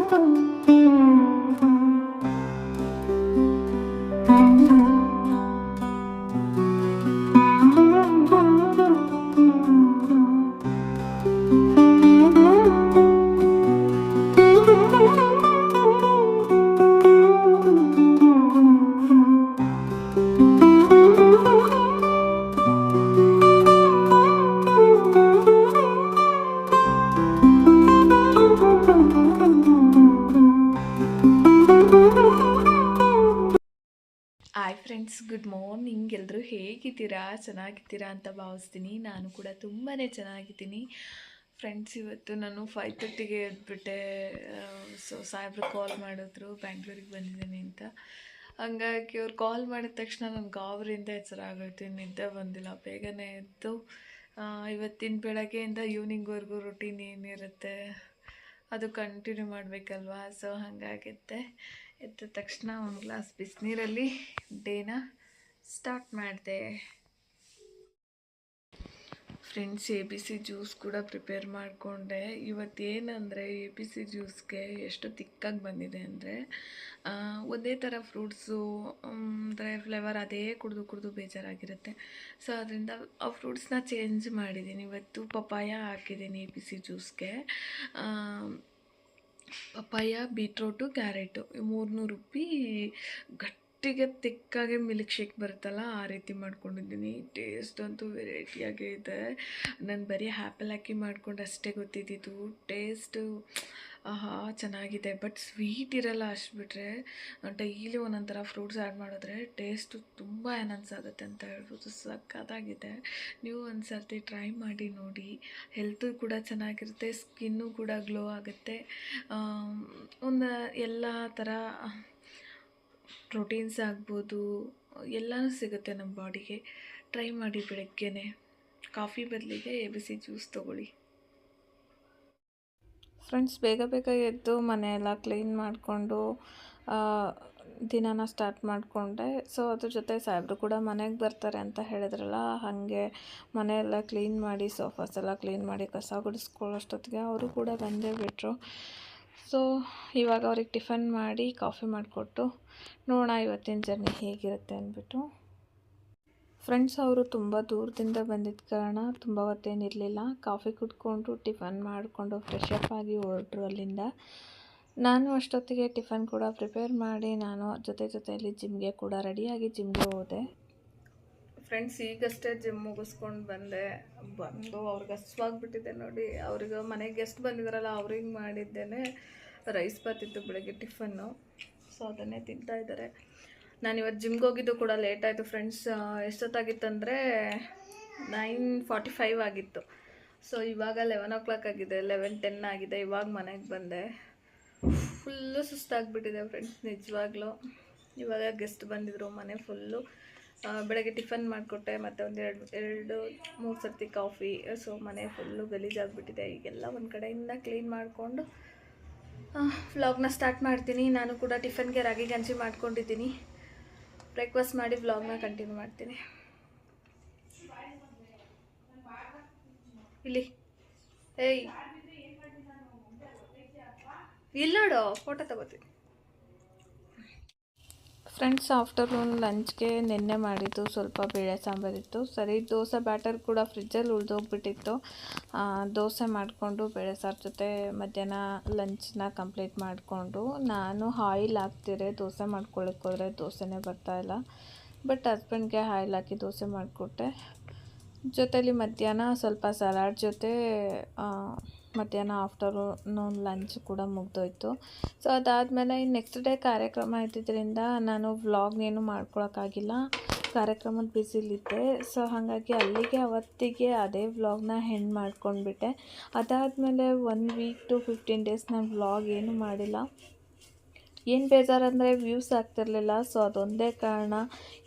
Hi friends, good morning. ಎಲ್ಲರೂ ಹೇಗಿದ್ದೀರಾ? ಚೆನ್ನಾಗಿದ್ದೀರಾ ಅಂತ ಭಾವಿಸ್ತೀನಿ. ನಾನು ಕೂಡ ತುಂಬಾ ಚೆನ್ನಾಗಿದ್ದೀನಿ ಫ್ರೆಂಡ್ಸ್. ಇವತ್ತು ನಾನು 5:30ಗೆ ಎದ್ಬಿಟ್ಟೆ. ಸೊ ಸಾಹೇಬ್ರು ಕಾಲ್ ಮಾಡಿದ್ರು ಬ್ಯಾಂಗ್ಳೂರಿಗೆ ಬಂದಿದ್ದೀನಿ ಅಂತ. ಹಂಗಾಗಿ ಅವ್ರು ಕಾಲ್ ಮಾಡಿದ ತಕ್ಷಣ ನನಗೆ ಗಾಬರಿಯಿಂದ ಎಚ್ಚರಾಗೋಯ್ತು. ನಿದ್ದೆ ಬಂದಿಲ್ಲ. ಬೇಗನೆ ಎದ್ದು ಇವತ್ತಿನ ಬೆಳಗ್ಗೆಯಿಂದ ಈವ್ನಿಂಗ್ವರೆಗೂ ರೊಟೀನ್ ಏನಿರುತ್ತೆ ಅದು ಕಂಟಿನ್ಯೂ ಮಾಡಬೇಕಲ್ವಾ. ಸೊ ಹಾಗಾಗಿತ್ತೆ. ಎದ್ದ ತಕ್ಷಣ ಒಂದು ಗ್ಲಾಸ್ ಬಿಸಿನೀರಲ್ಲಿ ಡೇನ ಸ್ಟಾರ್ಟ್ ಮಾಡಿದೆ. ಫ್ರೆಂಡ್ಸ್, ABC ಜ್ಯೂಸ್ ಕೂಡ ಪ್ರಿಪೇರ್ ಮಾಡಿಕೊಂಡೆ. ಇವತ್ತೇನೆಂದರೆ ABC ಜ್ಯೂಸ್ಗೆ ಎಷ್ಟು ತಿಕ್ಕಾಗಿ ಬಂದಿದೆ ಅಂದರೆ, ಒಂದೇ ಥರ ಫ್ರೂಟ್ಸು ಅಂದರೆ ಫ್ಲೇವರ್ ಅದೇ ಕುಡಿದು ಬೇಜಾರಾಗಿರುತ್ತೆ. ಸೊ ಅದರಿಂದ ಆ ಫ್ರೂಟ್ಸ್ನ ಚೇಂಜ್ ಮಾಡಿದ್ದೀನಿ. ಇವತ್ತು ಪಪಾಯ ಹಾಕಿದ್ದೀನಿ ABC ಜ್ಯೂಸ್ಗೆ. ಪಪಾಯ, ಬೀಟ್ರೋಟು, ಕ್ಯಾರೆಟು 300 ರೂಪಾಯಿ ಗಟ್ಟಿಗೆ ತಿಕ್ಕಾಗೆ ಮಿಲ್ಕ್ ಶೇಕ್ ಬರುತ್ತಲ್ಲ, ಆ ರೀತಿ ಮಾಡ್ಕೊಂಡಿದ್ದೀನಿ. ಟೇಸ್ಟ್ ಅಂತೂ ವೆರೈಟಿಯಾಗೇ ಇದೆ. ನಾನು ಬರೀ ಆ್ಯಪಲ್ ಹಾಕಿ ಮಾಡ್ಕೊಂಡು ಅಷ್ಟೇ ಗೊತ್ತಿದ್ದಿದ್ದು. ಟೇಸ್ಟು ಚೆನ್ನಾಗಿದೆ, ಬಟ್ ಸ್ವೀಟ್ ಇರಲ್ಲ. ಅಷ್ಟು ಬಿಟ್ಟರೆ ಡೈಲಿ ಒಂದೊಂಥರ ಫ್ರೂಟ್ಸ್ ಆ್ಯಡ್ ಮಾಡಿದ್ರೆ ಟೇಸ್ಟು ತುಂಬ ಎನ್ಹಾನ್ಸ್ ಆಗುತ್ತೆ ಅಂತ ಹೇಳ್ಬೋದು. ಸಖತ್ತಾಗಿದೆ. ನೀವು ಒಂದು ಸರ್ತಿ ಟ್ರೈ ಮಾಡಿ ನೋಡಿ. ಹೆಲ್ತು ಕೂಡ ಚೆನ್ನಾಗಿರುತ್ತೆ, ಸ್ಕಿನ್ನು ಕೂಡ ಗ್ಲೋ ಆಗುತ್ತೆ. ಒಂದು ಎಲ್ಲ ಥರ ಪ್ರೋಟೀನ್ಸ್ ಆಗ್ಬೋದು, ಎಲ್ಲನೂ ಸಿಗುತ್ತೆ ನಮ್ಮ ಬಾಡಿಗೆ. ಟ್ರೈ ಮಾಡಿ. ಬೆಳಗ್ಗೆನೆ ಕಾಫಿ ಬದಲಿಗೆ ABC ಜ್ಯೂಸ್ ತೊಗೊಳ್ಳಿ. ಫ್ರೆಂಡ್ಸ್, ಬೇಗ ಎದ್ದು ಮನೆಯೆಲ್ಲ ಕ್ಲೀನ್ ಮಾಡಿಕೊಂಡು ದಿನಾನ ಸ್ಟಾರ್ಟ್ ಮಾಡಿಕೊಂಡೆ. ಸೊ ಅದ್ರ ಜೊತೆ ಸಾಹೇಬ್ರು ಕೂಡ ಮನೆಗೆ ಬರ್ತಾರೆ ಅಂತ ಹೇಳಿದ್ರಲ್ಲ, ಹಾಗೆ ಮನೆಯೆಲ್ಲ ಕ್ಲೀನ್ ಮಾಡಿ, ಸೋಫಾಸ್ ಎಲ್ಲ ಕ್ಲೀನ್ ಮಾಡಿ, ಕಸ ಗುಡಿಸ್ಕೊಳ್ಳೋಷ್ಟೊತ್ತಿಗೆ ಅವರು ಕೂಡ ಬಂದೇ ಬಿಟ್ಟರು. ಸೊ ಇವಾಗ ಅವ್ರಿಗೆ ಟಿಫನ್ ಮಾಡಿ ಕಾಫಿ ಮಾಡಿಕೊಟ್ಟು ನೋಡೋಣ ಇವತ್ತಿನ ಜರ್ನಿ ಹೇಗಿರುತ್ತೆ ಅಂದ್ಬಿಟ್ಟು. ಫ್ರೆಂಡ್ಸ್, ಅವರು ತುಂಬ ದೂರದಿಂದ ಬಂದಿದ್ದ ಕಾರಣ ತುಂಬ ಹೊತ್ತೇನಿರಲಿಲ್ಲ. ಕಾಫಿ ಕುಡ್ಕೊಂಡು ಟಿಫನ್ ಮಾಡಿಕೊಂಡು ಫ್ರೆಶ್ ಅಪ್ ಆಗಿ ಹೊರಟರು ಅಲ್ಲಿಂದ. ನಾನು ಅಷ್ಟೊತ್ತಿಗೆ ಟಿಫನ್ ಕೂಡ ಪ್ರಿಪೇರ್ ಮಾಡಿ ನಾನು ಜೊತೆಯಲ್ಲಿ ಜಿಮ್ಗೆ ಕೂಡ ರೆಡಿಯಾಗಿ ಜಿಮ್ಗೆ ಹೋದೆ. ಫ್ರೆಂಡ್ಸ್, ಈಗಷ್ಟೇ ಜಿಮ್ ಮುಗಿಸ್ಕೊಂಡು ಬಂದು ಅವ್ರಿಗೆ ಹಸ್ವಾಗಿಬಿಟ್ಟಿದೆ ನೋಡಿ. ಅವ್ರಿಗೆ ಮನೆಗೆ ಗೆಸ್ಟ್ ಬಂದಿದ್ದಾರಲ್ಲ, ಅವ್ರಿಗೆ ಮಾಡಿದ್ದೇನೆ ರೈಸ್ ಬಾತ್ ಇತ್ತು ಬೆಳಗ್ಗೆ ಟಿಫನ್ನು. ಸೊ ಅದನ್ನೇ ತಿಂತಾಯಿದ್ದಾರೆ. ನಾನು ಇವತ್ತು ಜಿಮ್ಗೆ ಹೋಗಿದ್ದು ಕೂಡ ಲೇಟ್ ಆಯಿತು ಫ್ರೆಂಡ್ಸ್. ಎಷ್ಟೊತ್ತಾಗಿತ್ತಂದರೆ 9:45 ಆಗಿತ್ತು. ಸೊ ಇವಾಗ 11 o'clock ಆಗಿದೆ, 11:10 ಆಗಿದೆ. ಇವಾಗ ಮನೆಗೆ ಬಂದೆ. ಫುಲ್ಲು ಸುಸ್ತಾಗಿಬಿಟ್ಟಿದೆ ಫ್ರೆಂಡ್ಸ್, ನಿಜವಾಗ್ಲೂ. ಇವಾಗ ಗೆಸ್ಟ್ ಬಂದಿದ್ರು, ಮನೆ ಫುಲ್ಲು. ಬೆಳಗ್ಗೆ ಟಿಫನ್ ಮಾಡಿಕೊಟ್ಟೆ, ಮತ್ತು ಒಂದು 2-3 ಸರ್ತಿ ಕಾಫಿ. ಸೊ ಮನೆ ಫುಲ್ಲು ಗಲೀಜಾಗಿಬಿಟ್ಟಿದೆ. ಈಗೆಲ್ಲ ಒಂದು ಕಡೆಯಿಂದ ಕ್ಲೀನ್ ಮಾಡಿಕೊಂಡು ವ್ಲಾಗ್ನ ಸ್ಟಾರ್ಟ್ ಮಾಡ್ತೀನಿ. ನಾನು ಕೂಡ ಟಿಫನ್ಗೆ ರಾಗಿ ಗಂಜಿ ಮಾಡ್ಕೊಂಡಿದ್ದೀನಿ. ಬ್ರೇಕ್ಫಾಸ್ಟ್ ಮಾಡಿ ವ್ಲಾಗ್ನ ಕಂಟಿನ್ಯೂ ಮಾಡ್ತೀನಿ. ಇಲ್ಲಿ ಏಯ್ ಇಲ್ಲೋಡು, ಫೋಟೋ ತಗೋತೀನಿ. ಫ್ರೆಂಡ್ಸ್, ಆಫ್ಟರ್ನೂನ್ ಲಂಚ್ಗೆ ನಿನ್ನೆ ಮಾಡಿದ್ದು ಸ್ವಲ್ಪ ಬೇಳೆ ಸಾಂಬಾರಿತ್ತು. ಸರಿ, ದೋಸೆ ಬ್ಯಾಟರ್ ಕೂಡ ಫ್ರಿಜ್ಜಲ್ಲಿ ಉಳಿದೋಗ್ಬಿಟ್ಟಿತ್ತು. ದೋಸೆ ಮಾಡಿಕೊಂಡು ಬೇಳೆ ಸಾರು ಜೊತೆ ಮಧ್ಯಾಹ್ನ ಲಂಚ್ನ ಕಂಪ್ಲೀಟ್ ಮಾಡಿಕೊಂಡು, ನಾನು ಆಯಿಲ್ ಹಾಕ್ತಿರೆ ದೋಸೆ ಮಾಡ್ಕೊಳ್ಳೋಕೆ ಹೋದರೆ ದೋಸೆನೇ ಬರ್ತಾಯಿಲ್ಲ. ಬಟ್ ಹಸ್ಬೆಂಡ್ಗೆ ಆಯಿಲ್ ಹಾಕಿ ದೋಸೆ ಮಾಡಿಕೊಟ್ಟೆ. ಜೊತೆಲಿ ಮಧ್ಯಾಹ್ನ ಸ್ವಲ್ಪ ಸಲಾಡ್ ಜೊತೆ ಮಧ್ಯಾಹ್ನ ಆಫ್ಟರ್ನೂನ್ ಲಂಚ್ ಕೂಡ ಮುಗ್ದೋಯ್ತು. ಸೊ ಅದಾದಮೇಲೆ ನೆಕ್ಸ್ಟ್ ಡೇ ಕಾರ್ಯಕ್ರಮ ಇದ್ದಿದ್ದರಿಂದ ನಾನು ವ್ಲಾಗ್ನೇನು ಮಾಡ್ಕೊಳಕ್ಕಾಗಿಲ್ಲ. ಕಾರ್ಯಕ್ರಮದ ಬ್ಯುಸಿಲಿದ್ದೆ. ಸೊ ಹಾಗಾಗಿ ಅಲ್ಲಿಗೆ ಅವತ್ತಿಗೆ ಅದೇ ವ್ಲಾಗ್ನ ಎಂಡ್ ಮಾಡ್ಕೊಂಡ್ಬಿಟ್ಟೆ. ಅದಾದಮೇಲೆ 1 week to 15 days ನಾನು ವ್ಲಾಗ್ ಏನೂ ಮಾಡಿಲ್ಲ. ಏನು ಬೇಜಾರಂದರೆ ವ್ಯೂಸ್ ಆಗ್ತಿರಲಿಲ್ಲ. ಸೊ ಅದೊಂದೇ ಕಾರಣ.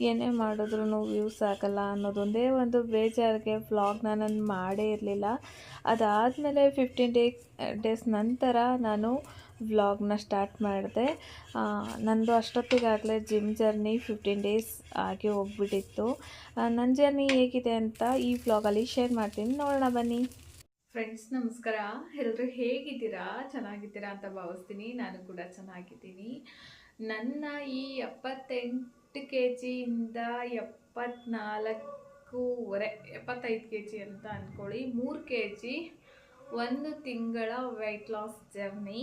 ಏನೇ ಮಾಡಿದ್ರೂ ವ್ಯೂಸ್ ಆಗಲ್ಲ ಅನ್ನೋದೊಂದೇ ಒಂದು ಬೇಜಾರಿಗೆ ವ್ಲಾಗ್ನ ನಾನು ಮಾಡೇ ಇರಲಿಲ್ಲ. ಅದಾದಮೇಲೆ 15 days ನಂತರ ನಾನು ವ್ಲಾಗ್ನ ಸ್ಟಾರ್ಟ್ ಮಾಡಿದೆ. ನಂದು ಅಷ್ಟೊತ್ತಿಗಾಗಲೇ ಜಿಮ್ ಜರ್ನಿ 15 days ಆಗಿ ಹೋಗ್ಬಿಟ್ಟಿತ್ತು. ನನ್ನ ಜರ್ನಿ ಹೇಗಿದೆ ಅಂತ ಈ ವ್ಲಾಗಲ್ಲಿ ಶೇರ್ ಮಾಡ್ತೀನಿ, ನೋಡೋಣ ಬನ್ನಿ. ಫ್ರೆಂಡ್ಸ್ ನಮಸ್ಕಾರ. ಎಲ್ಲರೂ ಹೇಗಿದ್ದೀರಾ? ಚೆನ್ನಾಗಿದ್ದೀರಾ ಅಂತ ಭಾವಿಸ್ತೀನಿ. ನಾನು ಕೂಡ ಚೆನ್ನಾಗಿದ್ದೀನಿ. ನನ್ನ ಈ 78 kg ಇಂದ 75 kg ಅಂತ ಅಂದ್ಕೊಳ್ಳಿ. 3 kg 1 ತಿಂಗಳ ವೆಯ್ಟ್ ಲಾಸ್ ಜರ್ನಿ.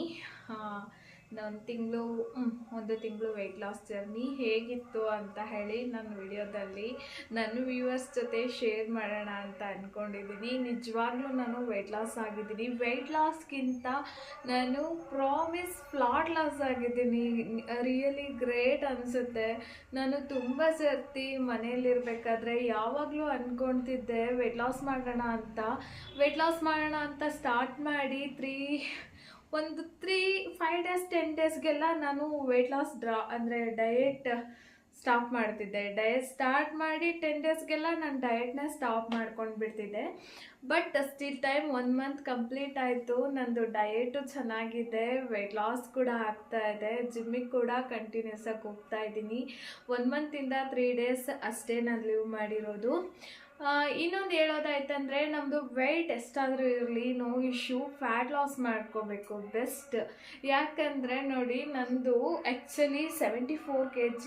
ಒಂದು ತಿಂಗಳು ವೆಯ್ಟ್ ಲಾಸ್ ಜರ್ನಿ ಹೇಗಿತ್ತು ಅಂತ ಹೇಳಿ ನನ್ನ ವಿಡಿಯೋದಲ್ಲಿ ನನ್ನ ವ್ಯೂವರ್ಸ್ ಜೊತೆ ಶೇರ್ ಮಾಡೋಣ ಅಂತ ಅಂದ್ಕೊಂಡಿದ್ದೀನಿ. ನಿಜವಾಗ್ಲೂ ನಾನು ವೆಯ್ಟ್ ಲಾಸ್ ಆಗಿದ್ದೀನಿ. ವೆಯ್ಟ್ ಲಾಸ್ಗಿಂತ ನಾನು ಪ್ರಾಮಿಸ್ ಫ್ಲಾಟ್ ಲಾಸ್ ಆಗಿದ್ದೀನಿ. ರಿಯಲಿ ಗ್ರೇಟ್ ಅನಿಸುತ್ತೆ. ನಾನು ತುಂಬ ಸರ್ತಿ ಮನೆಯಲ್ಲಿರಬೇಕಾದ್ರೆ ಯಾವಾಗಲೂ ಅಂದ್ಕೊಳ್ತಿದ್ದೆ ವೆಯ್ಟ್ ಲಾಸ್ ಮಾಡೋಣ ಅಂತ ಸ್ಟಾರ್ಟ್ ಮಾಡಿ 5 ಡೇಸ್ 10 ಡೇಸ್ಗೆಲ್ಲ ನಾನು ವೆಯ್ಟ್ ಲಾಸ್ ಡಯಟ್ ಸ್ಟಾಪ್ ಮಾಡ್ತಿದ್ದೆ. ಡಯಟ್ ಸ್ಟಾರ್ಟ್ ಮಾಡಿ 10 ಡೇಸ್ಗೆಲ್ಲ ನಾನು ಡಯಟ್ನ ಸ್ಟಾಪ್ ಮಾಡ್ಕೊಂಡು ಬಿಡ್ತಿದ್ದೆ. But still time 1 month complete ಆಯಿತು. ನಂದು ಡಯಟು ಚೆನ್ನಾಗಿದೆ, ವೆಯ್ಟ್ ಲಾಸ್ ಕೂಡ ಆಗ್ತಾ ಇದೆ. ಜಿಮ್ಮಿಗೆ ಕೂಡ ಕಂಟಿನ್ಯೂಸ್ ಆಗಿ ಹೋಗ್ತಾ ಇದ್ದೀನಿ. 1 ಮಂತಿಂದ 3 ಡೇಸ್ ಅಷ್ಟೇ ನಾನು ಲೀವ್ ಮಾಡಿರೋದು. ಇನ್ನೊಂದು ಹೇಳೋದಾಯ್ತಂದರೆ ನಮ್ಮದು ವೆಯ್ಟ್ ಎಷ್ಟಾದರೂ ಇರಲಿ ನೋ ಇಶ್ಯೂ, ಫ್ಯಾಟ್ ಲಾಸ್ ಮಾಡ್ಕೋಬೇಕು ಬೆಸ್ಟ್. ಯಾಕಂದರೆ ನೋಡಿ, ನಂದು ಆ್ಯಕ್ಚುಲಿ 74 kg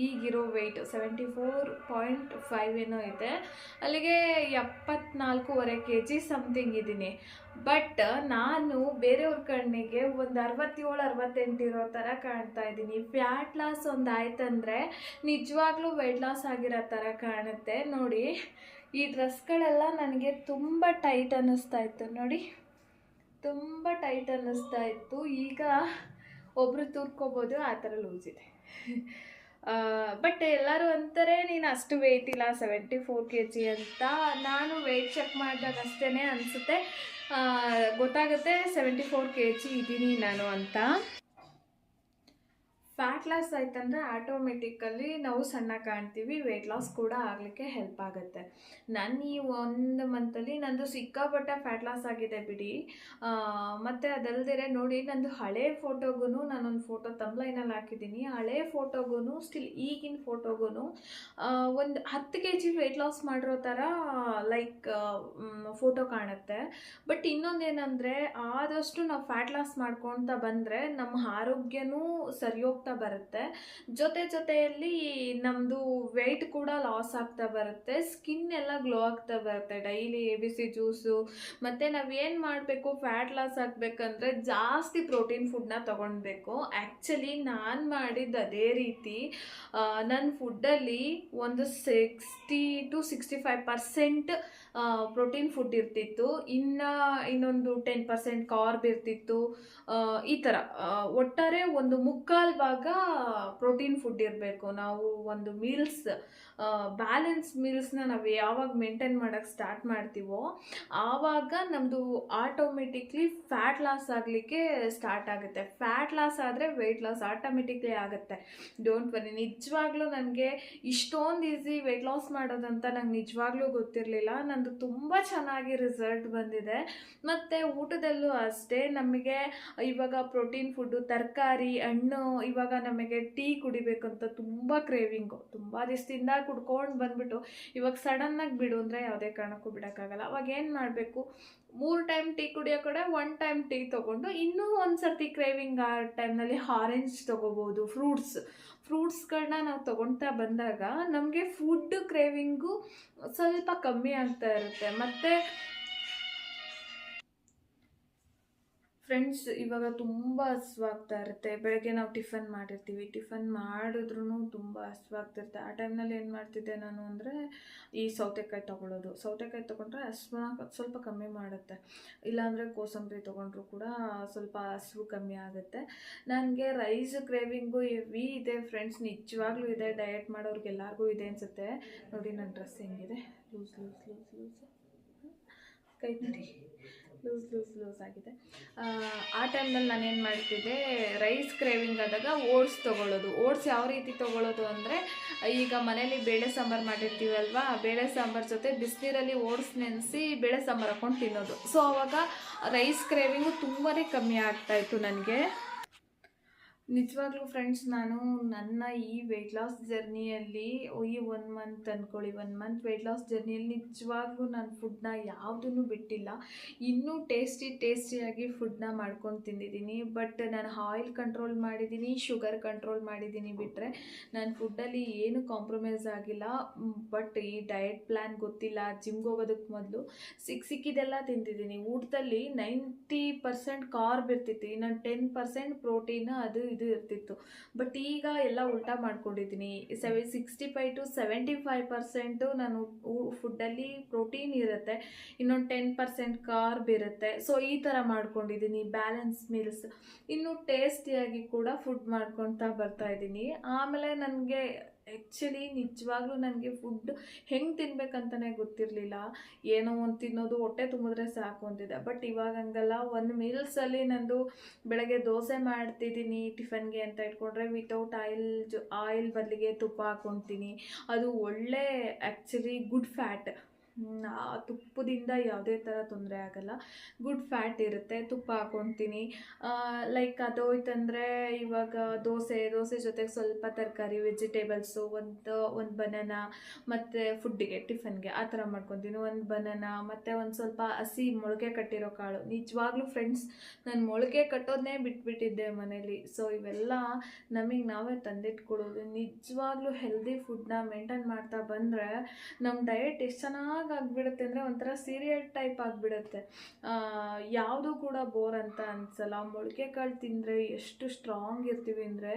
ಈಗಿರೋ ವೆಯ್ಟ್ 74.5 ಏನೋ ಇದೆ. ಅಲ್ಲಿಗೆ 74.5 kg ಸಮಥಿಂಗ್ ಇದ್ದೀನಿ. ಬಟ್ ನಾನು ಬೇರೆಯವ್ರ ಕಣ್ಣಿಗೆ ಒಂದು 67-68 ಇರೋ ಥರ ಕಾಣ್ತಾ ಇದ್ದೀನಿ. ಫ್ಯಾಟ್ ಲಾಸ್ ಒಂದು ಆಯ್ತಂದರೆ ನಿಜವಾಗ್ಲೂ ವೆಯ್ಟ್ ಲಾಸ್ ಆಗಿರೋ ಥರ ಕಾಣುತ್ತೆ. ನೋಡಿ, ಈ ಡ್ರೆಸ್ಗಳೆಲ್ಲ ನನಗೆ ತುಂಬ ಟೈಟ್ ಅನ್ನಿಸ್ತಾ ಇತ್ತು. ನೋಡಿ, ತುಂಬ ಟೈಟ್ ಅನ್ನಿಸ್ತಾ ಇತ್ತು. ಈಗ ಒಬ್ಬರು ತೂರ್ಕೋಬೋದು, ಆ ಥರ ಲೂಸ್ ಇದೆ. ಬಟ್ ಎಲ್ಲರೂ ಅಂತಾರೆ ನೀನು ಅಷ್ಟು ವೆಯ್ಟ್ ಇಲ್ಲ 74 kg ಅಂತ. ನಾನು ವೆಯ್ಟ್ ಚೆಕ್ ಮಾಡಿದಾಗ ಅಷ್ಟೇ ಅನಿಸುತ್ತೆ, ಗೊತ್ತಾಗುತ್ತೆ 74 kg ಇದ್ದೀನಿ ನಾನು ಅಂತ. ಫ್ಯಾಟ್ ಲಾಸ್ ಆಯ್ತಂದರೆ ಆಟೋಮೆಟಿಕಲಿ ನಾವು ಸಣ್ಣ ಕಾಣ್ತೀವಿ, ವೆಯ್ಟ್ ಲಾಸ್ ಕೂಡ ಆಗಲಿಕ್ಕೆ ಹೆಲ್ಪ್ ಆಗುತ್ತೆ. ನಾನು ಈ 1 ಮಂತಲ್ಲಿ ನಂದು ಸಿಕ್ಕಾಪಟ್ಟೆ ಫ್ಯಾಟ್ ಲಾಸ್ ಆಗಿದೆ ಬಿಡಿ. ಮತ್ತು ಅದಲ್ಲದೆ ನೋಡಿ, ನಂದು ಹಳೆ ಫೋಟೋಗೂ ನಾನೊಂದು ಫೋಟೋ ತಮ್ಲೈನಲ್ಲಿ ಹಾಕಿದ್ದೀನಿ. ಹಳೆ ಫೋಟೋಗೂ ಸ್ಟಿಲ್ ಈಗಿನ ಫೋಟೋಗೂ ಒಂದು 10 kg ವೆಯ್ಟ್ ಲಾಸ್ ಮಾಡಿರೋ ಥರ ಫೋಟೋ ಕಾಣುತ್ತೆ. ಬಟ್ ಇನ್ನೊಂದೇನೆಂದರೆ, ಆದಷ್ಟು ನಾವು ಫ್ಯಾಟ್ ಲಾಸ್ ಮಾಡ್ಕೊಳ್ತಾ ಬಂದರೆ ನಮ್ಮ ಆರೋಗ್ಯನೂ ಸರಿ ಹೋಗ್ತಾ ಬರುತ್ತೆ. ಜೊತೆಯಲ್ಲಿ ನಮ್ಮದು ವೆಯ್ಟ್ ಕೂಡ ಲಾಸ್ ಆಗ್ತಾ ಬರುತ್ತೆ. ಸ್ಕಿನ್ ಎಲ್ಲ ಗ್ಲೋ ಆಗ್ತಾ ಬರುತ್ತೆ. ಡೈಲಿ ABC ಜ್ಯೂಸು, ಮತ್ತು ನಾವೇನು ಮಾಡಬೇಕು, ಫ್ಯಾಟ್ ಲಾಸ್ ಆಗಬೇಕಂದ್ರೆ ಜಾಸ್ತಿ ಪ್ರೋಟೀನ್ ಫುಡ್ನ ತೊಗೊಳ್ಬೇಕು. ಆ್ಯಕ್ಚುಲಿ ನಾನು ಮಾಡಿದ್ದು ಅದೇ ರೀತಿ. ನನ್ನ ಫುಡ್ಡಲ್ಲಿ ಒಂದು 60-65% ಪ್ರೋಟೀನ್ ಫುಡ್ ಇರ್ತಿತ್ತು, ಇನ್ನೊಂದು 10% ಕಾರ್ಬ್ ಇರ್ತಿತ್ತು. ಈ ಥರ ಒಟ್ಟಾರೆ ಒಂದು 3/4 ಭಾಗ ಪ್ರೋಟೀನ್ ಫುಡ್ ಇರಬೇಕು. ನಾವು ಒಂದು ಬ್ಯಾಲೆನ್ಸ್ ಮೀಲ್ಸ್ನ ನಾವು ಯಾವಾಗ ಮೇಂಟೈನ್ ಮಾಡೋಕ್ಕೆ ಸ್ಟಾರ್ಟ್ ಮಾಡ್ತೀವೋ ಆವಾಗ ನಮ್ಮದು ಆಟೋಮೆಟಿಕ್ಲಿ ಫ್ಯಾಟ್ ಲಾಸ್ ಆಗಲಿಕ್ಕೆ ಸ್ಟಾರ್ಟ್ ಆಗುತ್ತೆ. ಫ್ಯಾಟ್ ಲಾಸ್ ಆದರೆ ವೆಯ್ಟ್ ಲಾಸ್ ಆಟೋಮೆಟಿಕ್ಲಿ ಆಗುತ್ತೆ. Don't worry. ನಿಜವಾಗ್ಲೂ ನನಗೆ ಇಷ್ಟೊಂದು ಈಸಿ ವೆಯ್ಟ್ ಲಾಸ್ ಮಾಡೋದಂತ ನಂಗೆ ನಿಜವಾಗ್ಲೂ ಗೊತ್ತಿರಲಿಲ್ಲ. ನಂದು ತುಂಬ ಚೆನ್ನಾಗಿ ರಿಸಲ್ಟ್ ಬಂದಿದೆ. ಮತ್ತು ಊಟದಲ್ಲೂ ಅಷ್ಟೇ, ನಮಗೆ ಇವಾಗ ಪ್ರೋಟೀನ್ ಫುಡ್ಡು, ತರಕಾರಿ, ಹಣ್ಣು, ಇವಾಗ ನಮಗೆ ಟೀ ಕುಡಿಬೇಕಂತ ತುಂಬ ಕ್ರೇವಿಂಗು. ತುಂಬ ದಿವಸದಿಂದ ಕುಡ್ಕೊಂಡು ಬಂದ್ಬಿಟ್ಟು ಇವಾಗ ಸಡನ್ನಾಗಿ ಬಿಡು ಅಂದರೆ ಯಾವುದೇ ಕಾರಣಕ್ಕೂ ಬಿಡೋಕ್ಕಾಗಲ್ಲ. ಅವಾಗ ಏನು ಮಾಡಬೇಕು, 3 ಟೈಮ್ ಟೀ ಕುಡಿಯೋ ಕಡೆ 1 ಟೈಮ್ ಟೀ ತೊಗೊಂಡು ಇನ್ನೂ ಒಂದು ಸರ್ತಿ ಕ್ರೇವಿಂಗ್ ಆ ಟೈಮ್ನಲ್ಲಿ ಆರೆಂಜ್ ತೊಗೋಬೋದು. ಫ್ರೂಟ್ಸ್ಗಳನ್ನ ನಾವು ತೊಗೊಳ್ತಾ ಬಂದಾಗ ನಮಗೆ ಫುಡ್ ಕ್ರೇವಿಂಗು ಸ್ವಲ್ಪ ಕಮ್ಮಿ ಆಗ್ತಾ ಇರುತ್ತೆ. ಮತ್ತು ಫ್ರೆಂಡ್ಸ್, ಇವಾಗ ತುಂಬ ಹಸಿವಾಗ್ತಾ ಇರುತ್ತೆ. ಬೆಳಗ್ಗೆ ನಾವು ಟಿಫನ್ ಮಾಡಿರ್ತೀವಿ, ಟಿಫನ್ ಮಾಡಿದ್ರೂ ತುಂಬ ಹಸಿವಾಗ್ತಿರುತ್ತೆ. ಆ ಟೈಮ್ನಲ್ಲಿ ಏನು ಮಾಡ್ತಿದ್ದೆ ನಾನು ಅಂದರೆ, ಈ ಸೌತೆಕಾಯಿ ತೊಗೊಂಡ್ರೆ ಹಸಿವು ಸ್ವಲ್ಪ ಕಮ್ಮಿ ಮಾಡುತ್ತೆ. ಇಲ್ಲಾಂದರೆ ಕೋಸಂಬರಿ ತೊಗೊಂಡ್ರು ಕೂಡ ಸ್ವಲ್ಪ ಹಸಿವು ಕಮ್ಮಿ ಆಗುತ್ತೆ. ನನಗೆ ರೈಸ್ ಕ್ರೇವಿಂಗು ಹೆವಿ ಇದೆ ಫ್ರೆಂಡ್ಸ್, ನಿಜವಾಗ್ಲೂ ಇದೆ. ಡಯಟ್ ಮಾಡೋರಿಗೆಲ್ಲರಿಗೂ ಇದೆ ಅನಿಸುತ್ತೆ. ನೋಡಿ ನನ್ನ ಡ್ರೆಸ್ ಹೆಂಗಿದೆ, ಲೂಸ್ ಕೈ ನೋಡಿ, ಲೂಸ್ ಆಗಿದೆ. ಆ ಟೈಮ್ನಲ್ಲಿ ನಾನೇನು ಮಾಡ್ತಿದ್ದೆ, ರೈಸ್ ಕ್ರೇವಿಂಗ್ ಆದಾಗ ಓಟ್ಸ್ ತೊಗೊಳ್ಳೋದು. ಓಟ್ಸ್ ಯಾವ ರೀತಿ ತೊಗೊಳ್ಳೋದು ಅಂದರೆ, ಈಗ ಮನೇಲಿ ಬೇಳೆ ಸಾಂಬಾರು ಮಾಡಿರ್ತೀವಲ್ವ, ಬೇಳೆ ಸಾಂಬಾರು ಜೊತೆ ಬಿಸಿನೀರಲ್ಲಿ ಓಟ್ಸ್ ನೆನೆಸಿ ಬೇಳೆ ಸಾಂಬಾರು ಹಾಕ್ಕೊಂಡು ತಿನ್ನೋದು. ಸೊ ಆವಾಗ ರೈಸ್ ಕ್ರೇವಿಂಗು ತುಂಬಾ ಕಮ್ಮಿ ಆಗ್ತಾಯಿತ್ತು ನನಗೆ. ನಿಜವಾಗ್ಲೂ ಫ್ರೆಂಡ್ಸ್, ನಾನು ನನ್ನ ಈ ವೆಯ್ಟ್ ಲಾಸ್ ಜರ್ನಿಯಲ್ಲಿ ಈ 1 ಮಂತ್ ಅಂದ್ಕೊಳ್ಳಿ, 1 ಮಂತ್ ವೆಯ್ಟ್ ಲಾಸ್ ಜರ್ನಿಯಲ್ಲಿ ನಿಜವಾಗ್ಲೂ ನಾನು ಫುಡ್ನ ಯಾವುದನ್ನು ಬಿಟ್ಟಿಲ್ಲ. ಇನ್ನೂ ಟೇಸ್ಟಿಯಾಗಿ ಫುಡ್ನ ಮಾಡ್ಕೊಂಡು ತಿಂದಿದ್ದೀನಿ. ಬಟ್ ನಾನು ಆಯಿಲ್ ಕಂಟ್ರೋಲ್ ಮಾಡಿದ್ದೀನಿ, ಶುಗರ್ ಕಂಟ್ರೋಲ್ ಮಾಡಿದ್ದೀನಿ ಬಿಟ್ಟರೆ ನಾನು ಫುಡ್ಡಲ್ಲಿ ಏನು ಕಾಂಪ್ರಮೈಸ್ ಆಗಿಲ್ಲ. ಬಟ್ ಈ ಡಯಟ್ ಪ್ಲ್ಯಾನ್ ಗೊತ್ತಿಲ್ಲ, ಜಿಮ್ಗೆ ಹೋಗೋದಕ್ಕೆ ಮೊದಲು ಸಿಕ್ಕಿದೆಲ್ಲ ತಿಂತಿದ್ದೀನಿ. ಊಟದಲ್ಲಿ 90% ಕಾರ್ಬ್ ಇರ್ತಿತ್ತು, ಇನ್ನು 10% ಪ್ರೋಟೀನ್ ಅದು ಇದು ಇರ್ತಿತ್ತು. ಬಟ್ ಈಗ ಎಲ್ಲ ಉಲ್ಟಾ ಮಾಡ್ಕೊಂಡಿದ್ದೀನಿ. 65 to 75% ನಾನು ಫುಡ್ಡಲ್ಲಿ ಪ್ರೋಟೀನ್ ಇರುತ್ತೆ, ಇನ್ನೊಂದು 10% ಕಾರ್ಬ್ ಇರುತ್ತೆ. ಸೊ ಈ ಥರ ಮಾಡ್ಕೊಂಡಿದ್ದೀನಿ, ಬ್ಯಾಲೆನ್ಸ್ ಮೀಲ್ಸ್. ಇನ್ನು ಟೇಸ್ಟಿಯಾಗಿ ಕೂಡ ಫುಡ್ ಮಾಡ್ಕೊತಾ ಬರ್ತಾ ಇದ್ದೀನಿ. ಆಮೇಲೆ ನನಗೆ ಆ್ಯಕ್ಚುಲಿ ನಿಜವಾಗ್ಲೂ ನನಗೆ ಫುಡ್ ಹೆಂಗೆ ತಿನ್ಬೇಕಂತಲೇ ಗೊತ್ತಿರಲಿಲ್ಲ. ಏನೋ ಒಂದು ತಿನ್ನೋದು, ಹೊಟ್ಟೆ ತುಂಬಿದ್ರೆ ಸಾಕು ಅಂತಿದ್ದೆ. ಬಟ್ ಇವಾಗ ಹಂಗಲ್ಲ. ಒಂದು ಮೀಲ್ಸಲ್ಲಿ ನಂದು ಬೆಳಗ್ಗೆ ದೋಸೆ ಮಾಡ್ತಿದ್ದೀನಿ ಟಿಫನ್ಗೆ ಅಂತ ಇಟ್ಕೊಂಡ್ರೆ, ವಿತೌಟ್ ಆಯಿಲ್ ಬದಲಿಗೆ ತುಪ್ಪ ಹಾಕ್ಕೊತೀನಿ. ಅದು ಒಳ್ಳೆ ಆ್ಯಕ್ಚುಲಿ ಗುಡ್ ಫ್ಯಾಟ್. ಆ ತುಪ್ಪದಿಂದ ಯಾವುದೇ ಥರ ತೊಂದರೆ ಆಗಲ್ಲ, ಗುಡ್ ಫ್ಯಾಟ್ ಇರುತ್ತೆ. ತುಪ್ಪ ಹಾಕ್ಕೊತೀನಿ. ಲೈಕ್ ಅದೋಯ್ತಂದರೆ ಇವಾಗ ದೋಸೆ ಜೊತೆಗೆ ಸ್ವಲ್ಪ ತರಕಾರಿ, ವೆಜಿಟೇಬಲ್ಸು, ಒಂದು ಬನಾನಾ, ಮತ್ತು ಫುಡ್ಡಿಗೆ ಟಿಫನ್ಗೆ ಆ ಥರ ಮಾಡ್ಕೊತೀನಿ. ಒಂದು ಬನಾನಾ ಮತ್ತು ಒಂದು ಸ್ವಲ್ಪ ಹಸಿ ಮೊಳಕೆ ಕಟ್ಟಿರೋ ಕಾಳು. ನಿಜವಾಗ್ಲೂ ಫ್ರೆಂಡ್ಸ್, ನಾನು ಮೊಳಕೆ ಕಟ್ಟೋದನ್ನೇ ಬಿಟ್ಬಿಟ್ಟಿದ್ದೆ ಮನೇಲಿ. ಸೊ ಇವೆಲ್ಲ ನಮಗೆ ನಾವೇ ತಂದಿಟ್ಕೊಳ್ಳೋದು. ನಿಜವಾಗ್ಲೂ ಹೆಲ್ದಿ ಫುಡ್ನ ಮೇಂಟೈನ್ ಮಾಡ್ತಾ ಬಂದರೆ ನಮ್ಮ ಡಯಟ್ ಎಷ್ಟು ಚೆನ್ನಾಗಿ ಆಗಿಬಿಡುತ್ತೆ ಅಂದರೆ ಒಂಥರ ಸೀರಿಯಲ್ ಟೈಪ್ ಆಗಿಬಿಡುತ್ತೆ. ಯಾವುದೂ ಕೂಡ ಬೋರ್ ಅಂತ ಅನಿಸಲ್ಲ. ಮೊಳಕೆ ಕಾಳು ತಿಂದರೆ ಎಷ್ಟು ಸ್ಟ್ರಾಂಗ್ ಇರ್ತೀವಿ ಅಂದರೆ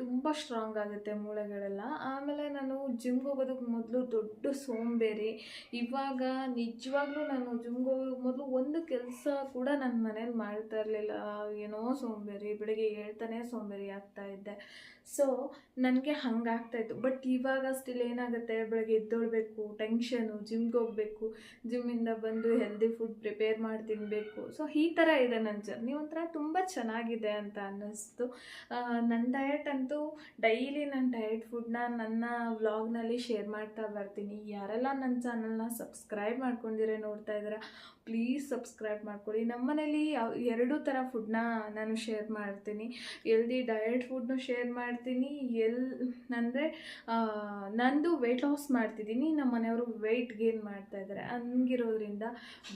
ತುಂಬ ಸ್ಟ್ರಾಂಗ್ ಆಗುತ್ತೆ ಮೂಳೆಗಳೆಲ್ಲ. ಆಮೇಲೆ ನಾನು ಜಿಮ್ಗೆ ಹೋಗೋದಕ್ಕೆ ಮೊದಲು ದೊಡ್ಡ ಸೋಂಬೇರಿ. ಇವಾಗ ನಿಜವಾಗ್ಲೂ ನಾನು ಜಿಮ್ಗೆ ಹೋಗೋದಕ್ಕೆ ಮೊದಲು ಒಂದು ಕೆಲಸ ಕೂಡ ನನ್ನ ಮನೇಲಿ ಮಾಡ್ತಾ ಇರಲಿಲ್ಲ. ಏನೋ ಸೋಂಬೇರಿ, ಬೆಳಿಗ್ಗೆ ಹೇಳ್ತಾನೆ ಸೋಂಬೇರಿ ಆಗ್ತಾ ಇದ್ದೆ. ಸೊ ನನಗೆ ಹಂಗಾಗ್ತಾಯಿತ್ತು. ಬಟ್ ಇವಾಗ ಸ್ಟಿಲ್ ಏನಾಗುತ್ತೆ, ಬೆಳಗ್ಗೆ ಎದ್ದೊಳ್ಬೇಕು, ಟೆನ್ಷನು, ಜಿಮ್ಗೆ ಹೋಗಬೇಕು, ಜಿಮ್ಮಿಂದ ಬಂದು ಹೆಲ್ದಿ ಫುಡ್ ಪ್ರಿಪೇರ್ ಮಾಡಿ ತಿನ್ನಬೇಕು. ಸೊ ಈ ಥರ ಇದೆ ನನ್ನ ಜರ್ನಿ. ಒಂಥರ ತುಂಬ ಚೆನ್ನಾಗಿದೆ ಅಂತ ಅನ್ನಿಸ್ತು. ನನ್ನ ಡಯಟ್ ಅಂತೂ ಡೈಲಿ ನನ್ನ ಡಯಟ್ ಫುಡ್ನ ನನ್ನ ವ್ಲಾಗ್ನಲ್ಲಿ ಶೇರ್ ಮಾಡ್ತಾ ಬರ್ತೀನಿ. ಯಾರೆಲ್ಲ ನನ್ನ ಚಾನಲ್ನ ಸಬ್ಸ್ಕ್ರೈಬ್ ಮಾಡ್ಕೊಂಡಿರೋ ನೋಡ್ತಾ ಇದ್ದೀರಾ, ಪ್ಲೀಸ್ ಸಬ್ಸ್ಕ್ರೈಬ್ ಮಾಡ್ಕೊಳ್ಳಿ. ನಮ್ಮ ಮನೇಲಿ 2 ಥರ ಫುಡ್ನ ನಾನು ಶೇರ್ ಮಾಡ್ತೀನಿ. ಹೆಲ್ದಿ ಡಯಟ್ ಫುಡ್ನು ಶೇರ್ ಮಾಡ್ತೀನಿ. ಅಂದರೆ ನಂದು ವೆಯ್ಟ್ ಲಾಸ್ ಮಾಡ್ತಿದ್ದೀನಿ, ನಮ್ಮ ಮನೆಯವರು ವೆಯ್ಟ್ ಗೇನ್ ಮಾಡ್ತಾ ಇದ್ದಾರೆ. ಹಂಗಿರೋದ್ರಿಂದ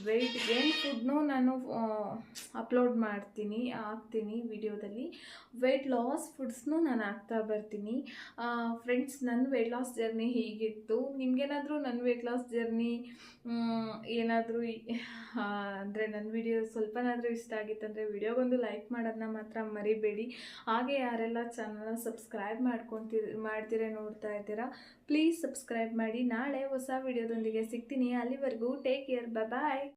ವೆಯ್ಟ್ ಗೇನ್ ಫುಡ್ನು ನಾನು ಅಪ್ಲೋಡ್ ಹಾಕ್ತೀನಿ ವಿಡಿಯೋದಲ್ಲಿ. ವೆಯ್ಟ್ ಲಾಸ್ ಫುಡ್ಸ್ನು ನಾನು ಹಾಕ್ತಾ ಬರ್ತೀನಿ. ಫ್ರೆಂಡ್ಸ್, ನನ್ನ ವೆಯ್ಟ್ ಲಾಸ್ ಜರ್ನಿ ಹೀಗಿತ್ತು. ನಿಮಗೇನಾದರೂ ನನ್ನ ವೆಯ್ಟ್ ಲಾಸ್ ಜರ್ನಿ ಏನಾದರೂ ಅಂದರೆ ನನ್ನ ವಿಡಿಯೋ ಸ್ವಲ್ಪನಾದರೂ ಇಷ್ಟ ಆಗಿತ್ತಂದರೆ ವಿಡಿಯೋಗೊಂದು ಲೈಕ್ ಮಾಡೋದನ್ನ ಮಾತ್ರ ಮರಿಬೇಡಿ. ಹಾಗೆ ಯಾರೆಲ್ಲ ಚಾನಲ್ನ ಸಬ್ಸ್ಕ್ರೈಬ್ ಮಾಡ್ತೀರಾ ನೋಡ್ತಾ ಇದ್ದೀರಾ, ಪ್ಲೀಸ್ ಸಬ್ಸ್ಕ್ರೈಬ್ ಮಾಡಿ. ನಾಳೆ ಹೊಸ ವಿಡಿಯೋದೊಂದಿಗೆ ಸಿಗ್ತೀನಿ. ಅಲ್ಲಿವರೆಗೂ ಟೇಕ್ ಕೇರ್, ಬಾಯ್.